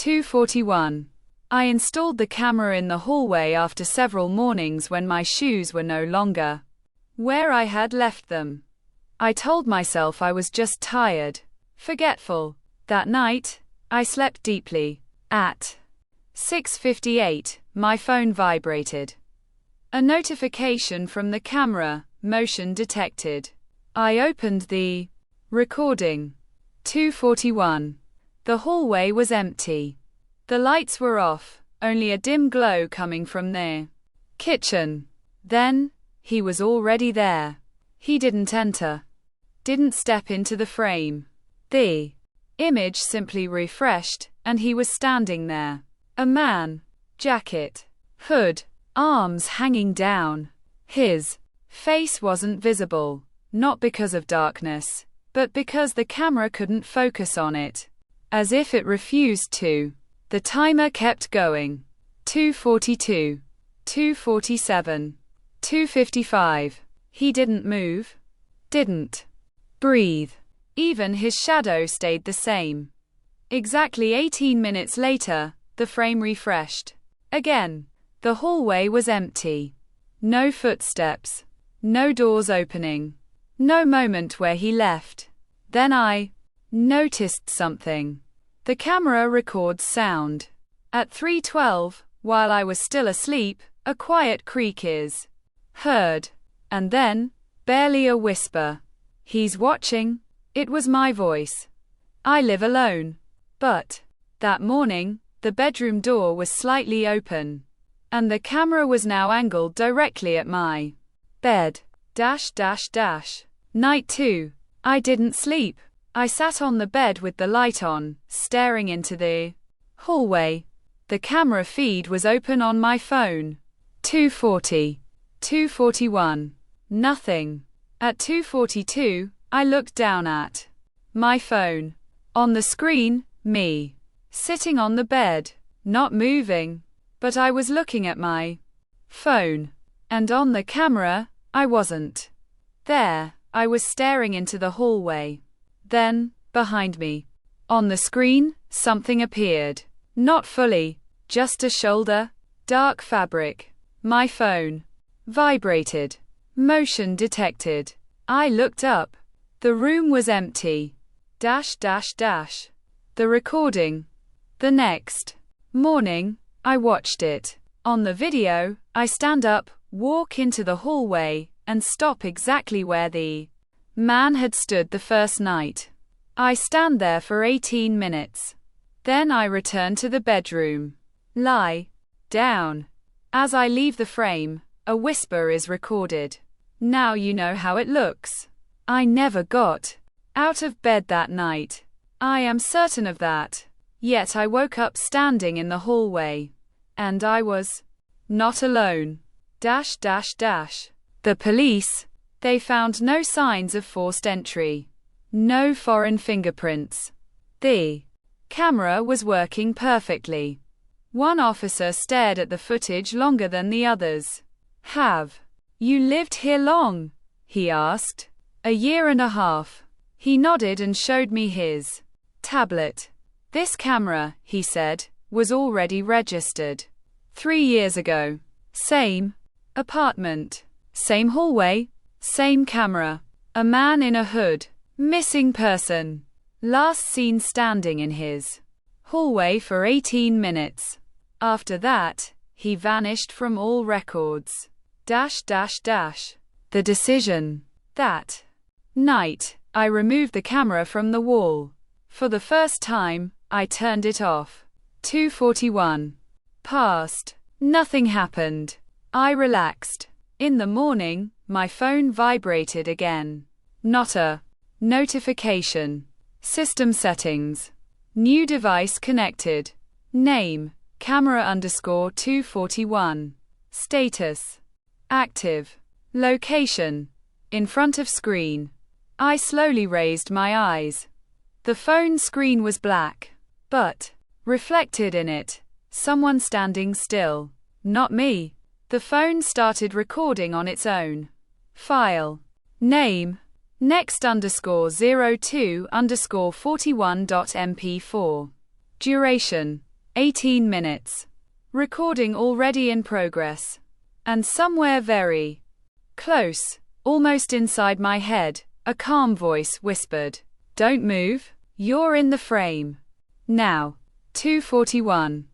2:41. I installed the camera in the hallway after several mornings when my shoes were no longer where I had left them. I told myself I was just tired, forgetful. That night, I slept deeply. At 6:58, my phone vibrated. A notification from the camera, motion detected. I opened the recording. 2:41. The hallway was empty. The lights were off, only a dim glow coming from the kitchen. Then, he was already there. He didn't enter. Didn't step into the frame. The image simply refreshed, and he was standing there. A man. Jacket. Hood. Arms hanging down. His face wasn't visible, not because of darkness, but because the camera couldn't focus on it. As if it refused to. The timer kept going. 2:42. 2:47. 2:55. He didn't move. Didn't breathe. Even his shadow stayed the same. Exactly 18 minutes later, the frame refreshed. Again. The hallway was empty. No footsteps. No doors opening. No moment where he left. Then I noticed something. The camera records sound. At 3:12, while I was still asleep, a quiet creak is heard. And then, barely a whisper. He's watching. It was my voice. I live alone. But, that morning, the bedroom door was slightly open. And the camera was now angled directly at my bed. Night 2. I didn't sleep. I sat on the bed with the light on, staring into the hallway. The camera feed was open on my phone. 2:40. 2:41. Nothing. At 2:42, I looked down at my phone. On the screen, me. Sitting on the bed. Not moving. But I was looking at my phone. And on the camera, I wasn't there. I was staring into the hallway. Then, behind me, on the screen, something appeared. Not fully, just a shoulder, dark fabric. My phone vibrated. Motion detected. I looked up. The room was empty. The recording. The next morning, I watched it. On the video, I stand up, walk into the hallway, and stop exactly where the man had stood the first night. I stand there for 18 minutes. Then I return to the bedroom. Lie down. As I leave the frame, a whisper is recorded. Now you know how it looks. I never got out of bed that night. I am certain of that. Yet I woke up standing in the hallway. And I was not alone. The police, they found no signs of forced entry. No foreign fingerprints. The camera was working perfectly. One officer stared at the footage longer than the others. Have you lived here long? He asked. 1.5 years. He nodded and showed me his tablet. This camera, he said, was already registered 3 years ago. Same apartment. Same hallway. Same camera. A man in a hood. Missing person. Last seen standing in his hallway for 18 minutes. After that, he vanished from all records. The decision. That night, I removed the camera from the wall. For the first time, I turned it off. 2:41. Passed. Nothing happened. I relaxed. In the morning, my phone vibrated again. Not a notification. System settings. New device connected. Name, camera_241. Status. Active. Location. In front of screen. I slowly raised my eyes. The phone screen was black. But, reflected in it, someone standing still. Not me. The phone started recording on its own. File. Name. Next_02_41.mp4. Duration. 18 minutes. Recording already in progress. And somewhere very close, almost inside my head, a calm voice whispered, "Don't move, you're in the frame." Now. 2:41.